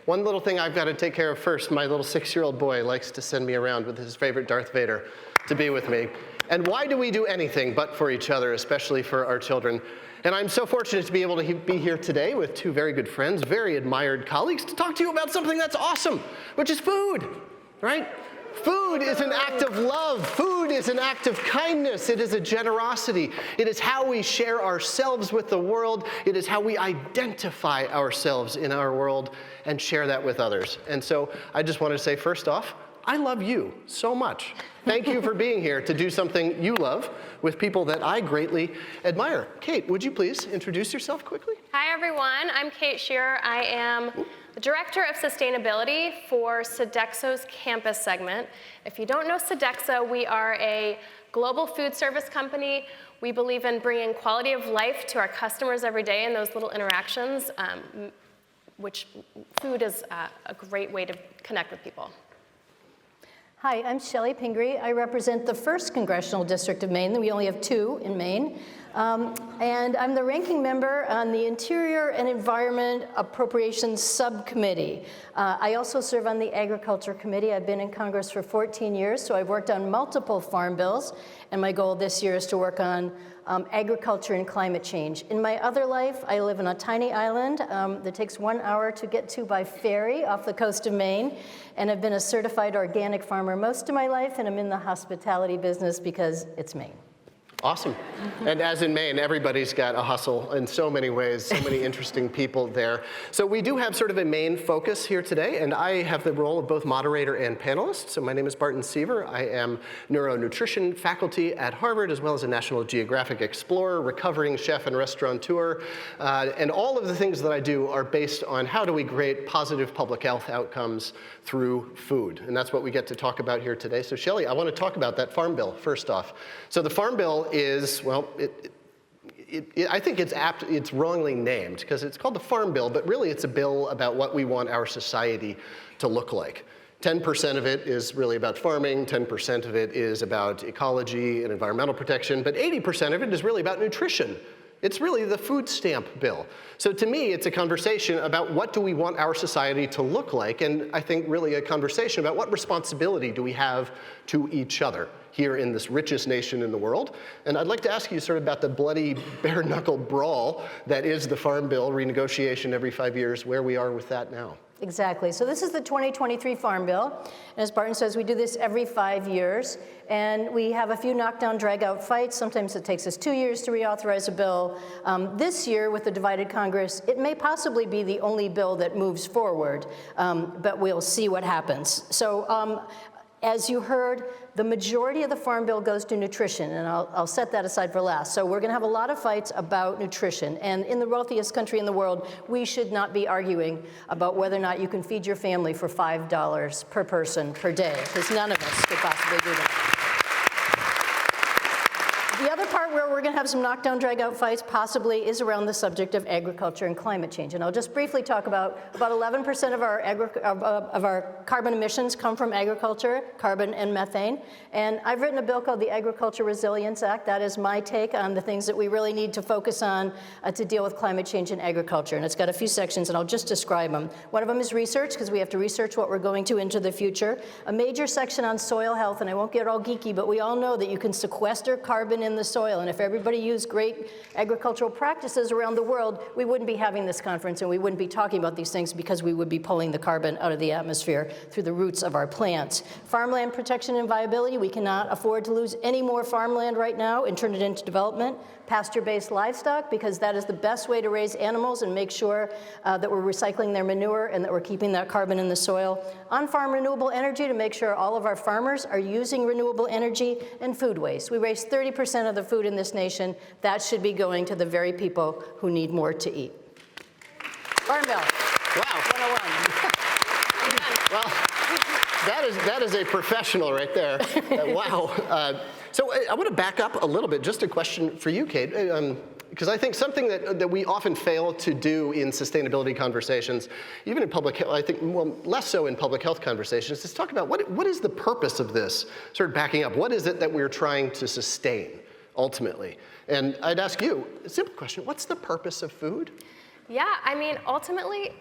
one little thing I've got to take care of first. My little 6-year-old boy likes to send me around with his favorite Darth Vader to be with me. And why do we do anything but for each other, especially for our children? And I'm so fortunate to be able to be here today with two very good friends, very admired colleagues, to talk to you about something that's awesome, which is food, right? Food is an act of love. Food is an act of kindness. It is a generosity. It is how we share ourselves with the world. It is how we identify ourselves in our world and share that with others. And so I just want to say, first off, I love you so much. Thank you for being here to do something you love with people that I greatly admire. Kate, would you please introduce yourself quickly? Hi, everyone. I'm Kate Shearer. I am the Director of Sustainability for Sodexo's campus segment. If you don't know Sodexo, we are a global food service company. We believe in bringing quality of life to our customers every day in those little interactions, which food is a great way to connect with people. Hi, I'm Shelley Pingree. I represent the 1st Congressional District of Maine. We only have 2 in Maine. And I'm the ranking member on the Interior and Environment Appropriations Subcommittee. I also serve on the Agriculture Committee. I've been in Congress for 14 years, so I've worked on multiple farm bills. And my goal this year is to work on agriculture and climate change. In my other life, I live on a tiny island that takes 1 hour to get to by ferry off the coast of Maine. And I've been a certified organic farmer most of my life, and I'm in the hospitality business because it's Maine. Awesome. And as in Maine, everybody's got a hustle in so many ways, so many interesting people there. So we do have sort of a Maine focus here today, and I have the role of both moderator and panelist. So my name is Barton Seaver. I am neuronutrition faculty at Harvard, as well as a National Geographic explorer, recovering chef and restaurateur. And all of the things that I do are based on how do we create positive public health outcomes through food. And that's what we get to talk about here today. So Shelley, I want to talk about that farm bill first off. So the farm bill is, well, I think it's wrongly named because it's called the Farm Bill, but really it's a bill about what we want our society to look like. 10% of it is really about farming, 10% of it is about ecology and environmental protection, but 80% of it is really about nutrition. It's really the food stamp bill. So to me, it's a conversation about what do we want our society to look like, and I think really a conversation about what responsibility do we have to each other here in this richest nation in the world. And I'd like to ask you sort of about the bloody bare-knuckle brawl that is the Farm Bill, renegotiation every 5 years, where we are with that now. Exactly. So this is the 2023 Farm Bill. And as Barton says, we do this every 5 years. And we have a few knockdown, drag-out fights. Sometimes it takes us 2 years to reauthorize a bill. This year, with the divided Congress, it may possibly be the only bill that moves forward. But we'll see what happens. So as you heard, the majority of the Farm Bill goes to nutrition, and I'll set that aside for last. So we're going to have a lot of fights about nutrition. And in the wealthiest country in the world, we should not be arguing about whether or not you can feed your family for $5 per person per day, because none of us could possibly do that. The other part where we're going to have some knockdown, drag-out fights possibly is around the subject of agriculture and climate change. And I'll just briefly talk about 11% of our carbon emissions come from agriculture, carbon and methane. And I've written a bill called the Agriculture Resilience Act. That is my take on the things that we really need to focus on to deal with climate change in agriculture. And it's got a few sections, and I'll just describe them. One of them is research, because we have to research what we're going to into the future. A major section on soil health, and I won't get all geeky, but we all know that you can sequester carbon in the soil. And if everybody used great agricultural practices around the world, we wouldn't be having this conference and we wouldn't be talking about these things because we would be pulling the carbon out of the atmosphere through the roots of our plants. Farmland protection and viability, we cannot afford to lose any more farmland right now and turn it into development. Pasture-based livestock, because that is the best way to raise animals and make sure that we're recycling their manure and that we're keeping that carbon in the soil. On-farm renewable energy, to make sure all of our farmers are using renewable energy. And food waste. We waste 30% of the food in this nation. That should be going to the very people who need more to eat. Farm Bill. Wow. 101. Well, that is a professional right there. Wow. So I want to back up a little bit. Just a question for you, Kate. Because I think something that we often fail to do in sustainability conversations, even in public health, I think well, less so in public health conversations, is talk about what is the purpose of this, sort of backing up. What is it that we're trying to sustain, ultimately? And I'd ask you, a simple question, what's the purpose of food? Yeah, I mean, ultimately,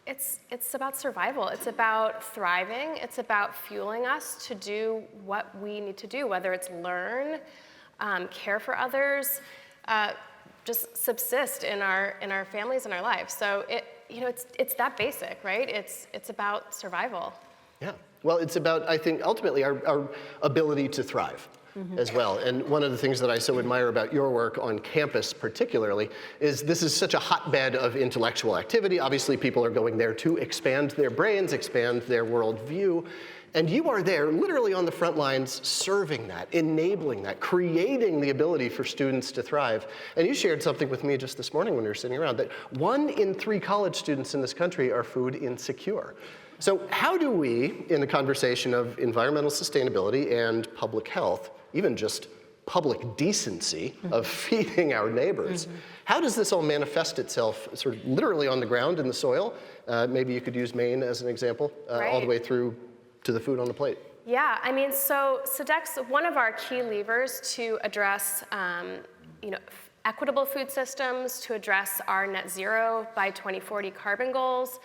It's about survival. It's about thriving. It's about fueling us to do what we need to do, whether it's learn, care for others, just subsist in our families and our lives. So it's that basic, right? It's about survival. Yeah. Well, it's about, I think, ultimately our ability to thrive. As well. And one of the things that I so admire about your work on campus particularly is this is such a hotbed of intellectual activity. Obviously, people are going there to expand their brains, expand their worldview. And you are there literally on the front lines serving that, enabling that, creating the ability for students to thrive. And you shared something with me just this morning when we were sitting around that 1 in 3 college students in this country are food insecure. So how do we, in the conversation of environmental sustainability and public health, even just public decency of feeding our neighbors, how does this all manifest itself sort of literally on the ground in the soil? Maybe you could use Maine as an example, all the way through to the food on the plate. Yeah, I mean, so Sodexo, one of our key levers to address equitable food systems, to address our net zero by 2040 carbon goals,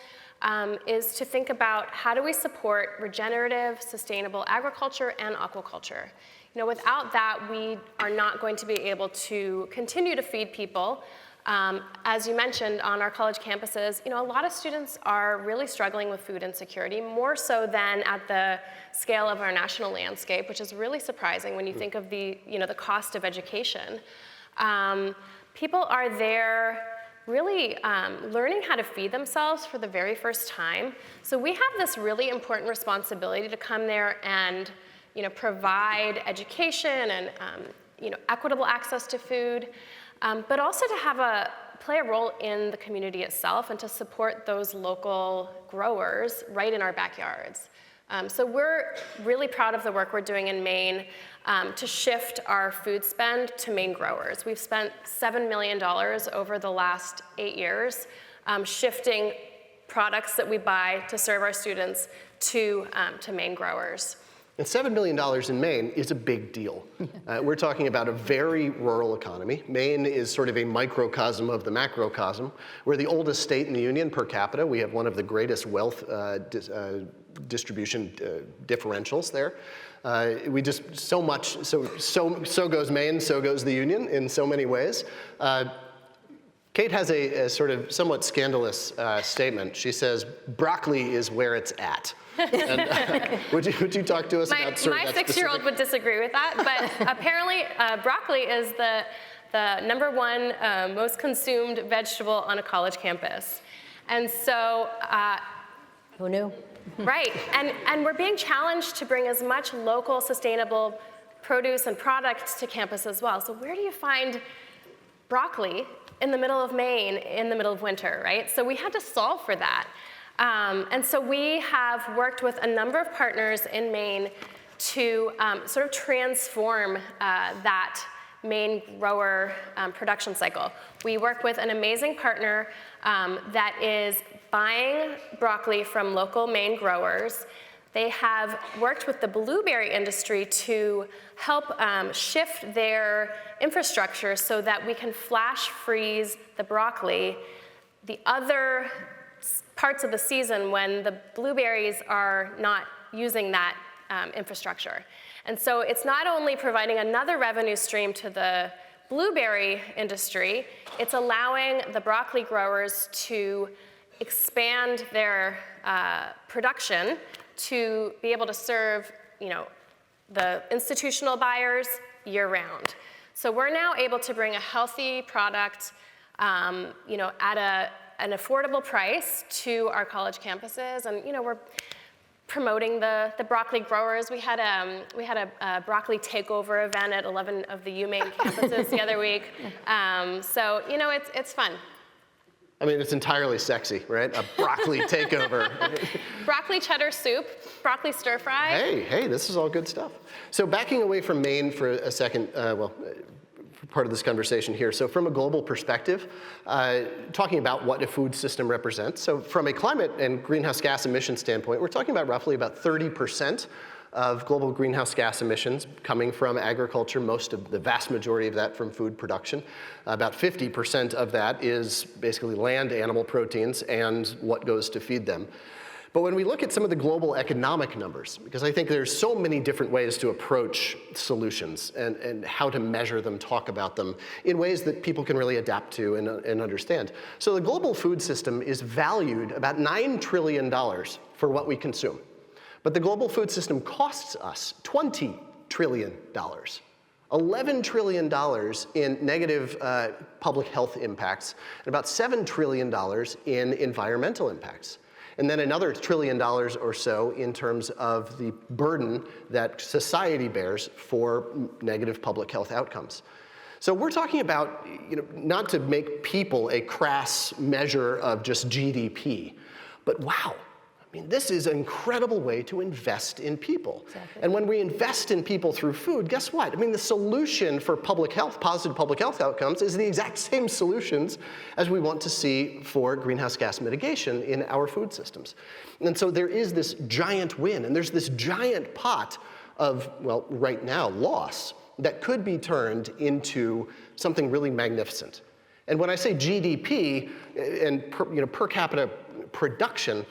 is to think about how do we support regenerative, sustainable agriculture and aquaculture. Without that, we are not going to be able to continue to feed people. As you mentioned, on our college campuses, a lot of students are really struggling with food insecurity, more so than at the scale of our national landscape, which is really surprising when you think of the cost of education. People are there really learning how to feed themselves for the very first time. So we have this really important responsibility to come there and provide education and equitable access to food, but also to play a role in the community itself and to support those local growers right in our backyards. So we're really proud of the work we're doing in Maine to shift our food spend to Maine growers. We've spent $7 million over the last 8 years shifting products that we buy to serve our students to Maine growers. And $7 million in Maine is a big deal. We're talking about a very rural economy. Maine is sort of a microcosm of the macrocosm. We're the oldest state in the union per capita. We have one of the greatest wealth distribution differentials there. We just so goes Maine, so goes the union in so many ways. Kate has a sort of somewhat scandalous statement. She says, broccoli is where it's at. And, would you talk to us about sort of my that 6-year-old would disagree with that, but apparently broccoli is the #1 most consumed vegetable on a college campus. And so... Who knew? Right, and we're being challenged to bring as much local, sustainable produce and products to campus as well. So where do you find broccoli in the middle of Maine in the middle of winter, right? So we had to solve for that. And so we have worked with a number of partners in Maine to sort of transform that Maine grower production cycle. We work with an amazing partner that is buying broccoli from local Maine growers. They have worked with the blueberry industry to help shift their infrastructure so that we can flash freeze the broccoli the other parts of the season when the blueberries are not using that infrastructure. And so it's not only providing another revenue stream to the blueberry industry, it's allowing the broccoli growers to expand their production to be able to serve, the institutional buyers year-round. So we're now able to bring a healthy product, at an affordable price to our college campuses, and we're promoting the broccoli growers. We had a broccoli takeover event at 11 of the UMaine campuses the other week. So it's fun. I mean, it's entirely sexy, right? A broccoli takeover. Broccoli cheddar soup, broccoli stir fry. Hey, this is all good stuff. So backing away from Maine for a second, part of this conversation here. So from a global perspective, talking about what a food system represents. So from a climate and greenhouse gas emission standpoint, we're talking about roughly about 30% of global greenhouse gas emissions coming from agriculture, the vast majority of that from food production. About 50% of that is basically land animal proteins and what goes to feed them. But when we look at some of the global economic numbers, because I think there's so many different ways to approach solutions and how to measure them, talk about them in ways that people can really adapt to and understand. So the global food system is valued about $9 trillion for what we consume. But the global food system costs us $20 trillion. $11 trillion in negative public health impacts, and about $7 trillion in environmental impacts. And then another $1 trillion or so in terms of the burden that society bears for negative public health outcomes. So we're talking about, not to make people a crass measure of just GDP, but wow. I mean, this is an incredible way to invest in people. Exactly. And when we invest in people through food, guess what? I mean, the solution for public health, positive public health outcomes, is the exact same solutions as we want to see for greenhouse gas mitigation in our food systems. And so there is this giant win, and there's this giant pot of, well, right now, loss that could be turned into something really magnificent. And when I say GDP and per capita production,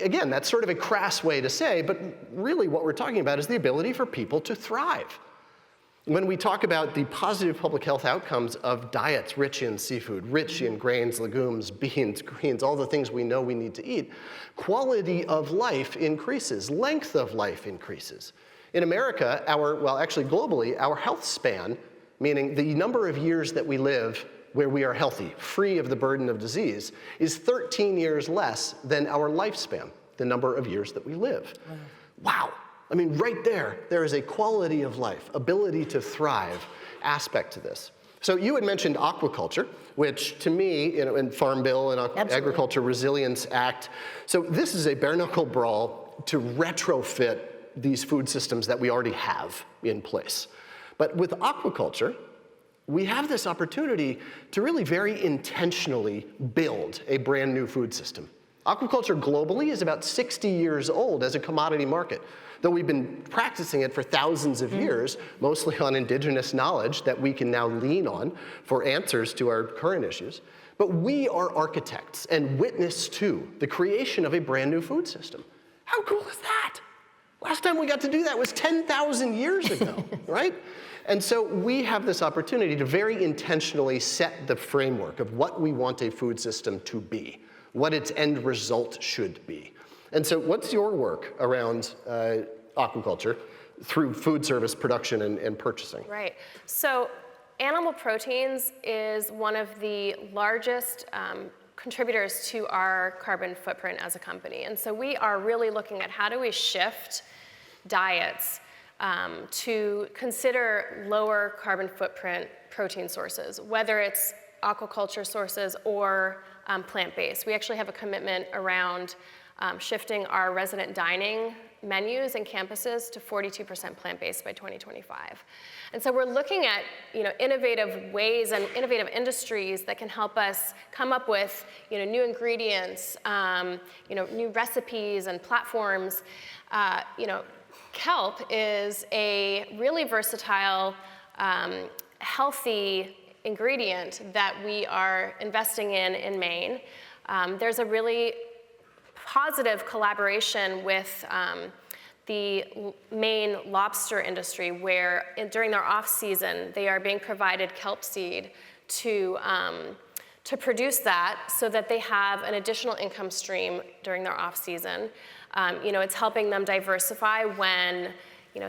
again, that's sort of a crass way to say, but really what we're talking about is the ability for people to thrive. When we talk about the positive public health outcomes of diets rich in seafood, rich in grains, legumes, beans, greens, all the things we know we need to eat, quality of life increases, length of life increases. In America, actually globally, our health span, meaning the number of years that we live where we are healthy, free of the burden of disease, is 13 years less than our lifespan, the number of years that we live. Wow. I mean, right there is a quality of life, ability to thrive aspect to this. So you had mentioned aquaculture, which to me, in Farm Bill and Agriculture Resilience Act, so this is a bare knuckle brawl to retrofit these food systems that we already have in place. But with aquaculture, we have this opportunity to really very intentionally build a brand new food system. Aquaculture globally is about 60 years old as a commodity market, though we've been practicing it for thousands of years, mostly on indigenous knowledge that we can now lean on for answers to our current issues. But we are architects and witness to the creation of a brand new food system. How cool is that? Last time we got to do that was 10,000 years ago, right? And so we have this opportunity to very intentionally set the framework of what we want a food system to be, what its end result should be. And so what's your work around aquaculture through food service production and purchasing? Right. So animal proteins is one of the largest contributors to our carbon footprint as a company. And so we are really looking at how do we shift diets to consider lower carbon footprint protein sources, whether it's aquaculture sources or plant-based. We actually have a commitment around shifting our resident dining menus and campuses to 42% plant-based by 2025. And so we're looking at innovative ways and innovative industries that can help us come up with new ingredients, new recipes and platforms. Kelp is a really versatile, healthy ingredient that we are investing in Maine. There's a really positive collaboration with the Maine lobster industry where during their off-season, they are being provided kelp seed to produce that so that they have an additional income stream during their off-season. It's helping them diversify when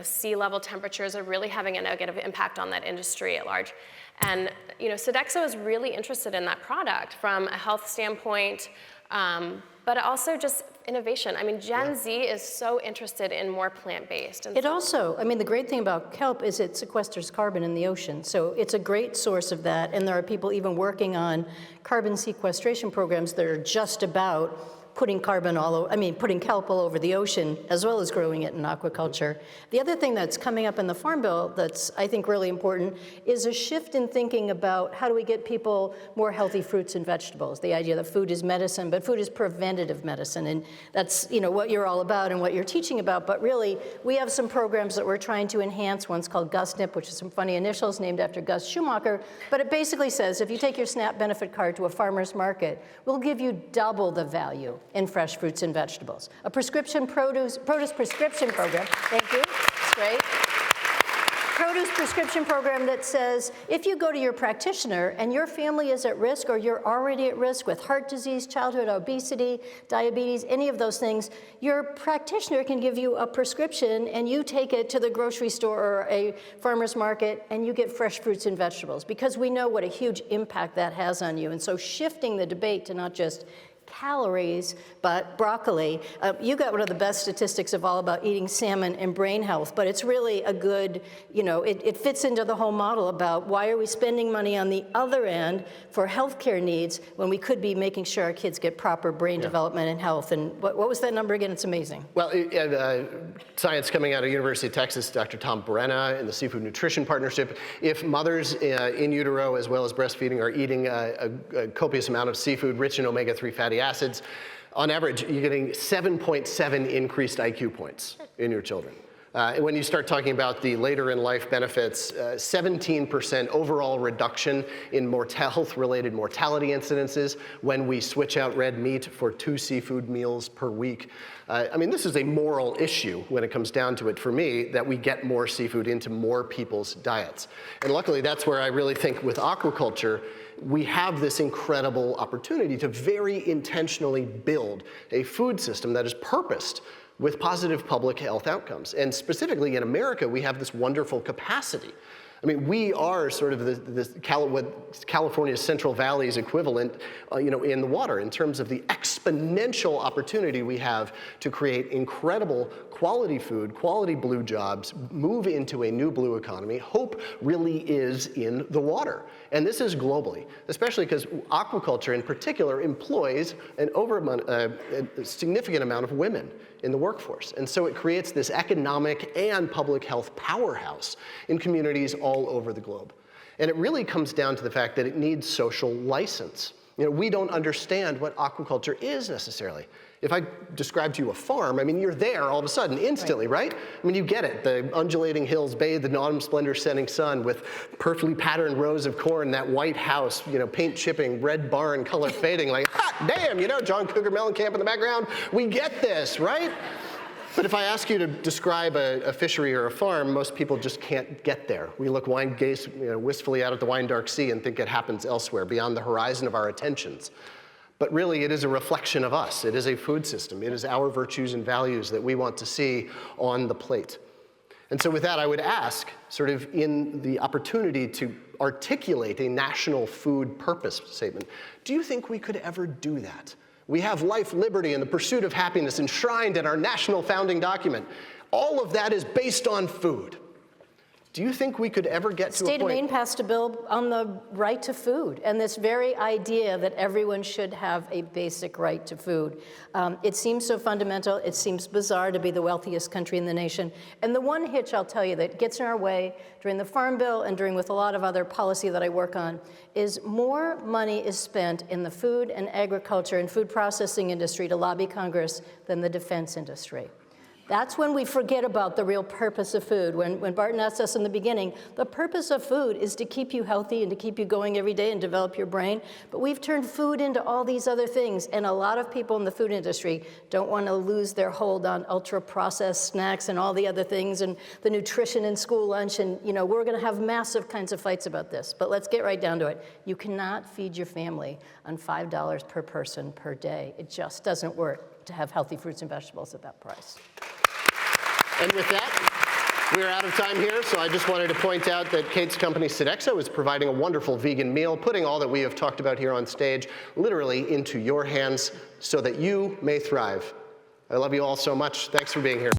sea level temperatures are really having a negative impact on that industry at large. And Sodexo is really interested in that product from a health standpoint, but also just innovation. I mean, Gen Z is so interested in more plant-based. It also, the great thing about kelp is it sequesters carbon in the ocean. So it's a great source of that. And there are people even working on carbon sequestration programs that are just about putting putting kelp all over the ocean, as well as growing it in aquaculture. The other thing that's coming up in the Farm Bill that's, I think, really important is a shift in thinking about how do we get people more healthy fruits and vegetables. The idea that food is medicine, but food is preventative medicine, and that's what you're all about and what you're teaching about. But really, we have some programs that we're trying to enhance. One's called GusNIP, which is some funny initials named after Gus Schumacher, but it basically says if you take your SNAP benefit card to a farmer's market, we'll give you double the value in fresh fruits and vegetables. A prescription produce prescription program, thank you, that's great. Produce prescription program that says if you go to your practitioner and your family is at risk or you're already at risk with heart disease, childhood obesity, diabetes, any of those things, your practitioner can give you a prescription and you take it to the grocery store or a farmer's market and you get fresh fruits and vegetables, because we know what a huge impact that has on you. And so shifting the debate to not just calories, but broccoli. You got one of the best statistics of all about eating salmon and brain health, but it's really a good, it fits into the whole model about why are we spending money on the other end for healthcare needs when we could be making sure our kids get proper brain development and health. And what was that number again? It's amazing. Well, science coming out of University of Texas, Dr. Tom Brenna and the Seafood Nutrition Partnership, if mothers in utero as well as breastfeeding are eating a copious amount of seafood rich in omega-3 fatty acids, on average, you're getting 7.7 increased IQ points in your children. When you start talking about the later in life benefits, 17% overall reduction in health-related mortality incidences when we switch out red meat for 2 seafood meals per week. This is a moral issue when it comes down to it for me, that we get more seafood into more people's diets. And luckily, that's where I really think with aquaculture, we have this incredible opportunity to very intentionally build a food system that is purposed with positive public health outcomes. And specifically in America, we have this wonderful capacity. We are sort of what California's Central Valley's equivalent, in the water in terms of the exponential opportunity we have to create incredible quality food, quality blue jobs, move into a new blue economy. Hope really is in the water. And this is globally, especially because aquaculture in particular employs a significant amount of women in the workforce. And so it creates this economic and public health powerhouse in communities all over the globe. And it really comes down to the fact that it needs social license. We don't understand what aquaculture is necessarily. If I describe to you a farm, you're there all of a sudden, instantly, right? You get it. The undulating hills bathed in autumn splendor setting sun with perfectly patterned rows of corn, that white house, paint chipping, red barn, color fading, like, hot damn, John Cougar Mellencamp in the background. We get this, right? But if I ask you to describe a fishery or a farm, most people just can't get there. We look wistfully out at the wine dark sea and think it happens elsewhere, beyond the horizon of our attentions. But really, it is a reflection of us. It is a food system. It is our virtues and values that we want to see on the plate. And so with that, I would ask, sort of in the opportunity to articulate a national food purpose statement, do you think we could ever do that? We have life, liberty, and the pursuit of happiness enshrined in our national founding document. All of that is based on food. Do you think we could ever get to a point? State of Maine passed a bill on the right to food, and this very idea that everyone should have a basic right to food. It seems so fundamental. It seems bizarre to be the wealthiest country in the nation. And the one hitch, I'll tell you, that gets in our way during the Farm Bill and during with a lot of other policy that I work on is more money is spent in the food and agriculture and food processing industry to lobby Congress than the defense industry. That's when we forget about the real purpose of food. When Barton asked us in the beginning, the purpose of food is to keep you healthy and to keep you going every day and develop your brain. But we've turned food into all these other things. And a lot of people in the food industry don't want to lose their hold on ultra-processed snacks and all the other things and the nutrition in school lunch. And we're going to have massive kinds of fights about this. But let's get right down to it. You cannot feed your family on $5 per person per day. It just doesn't work to have healthy fruits and vegetables at that price. And with that, we're out of time here, so I just wanted to point out that Kate's company, Sodexo, is providing a wonderful vegan meal, putting all that we have talked about here on stage literally into your hands so that you may thrive. I love you all so much. Thanks for being here.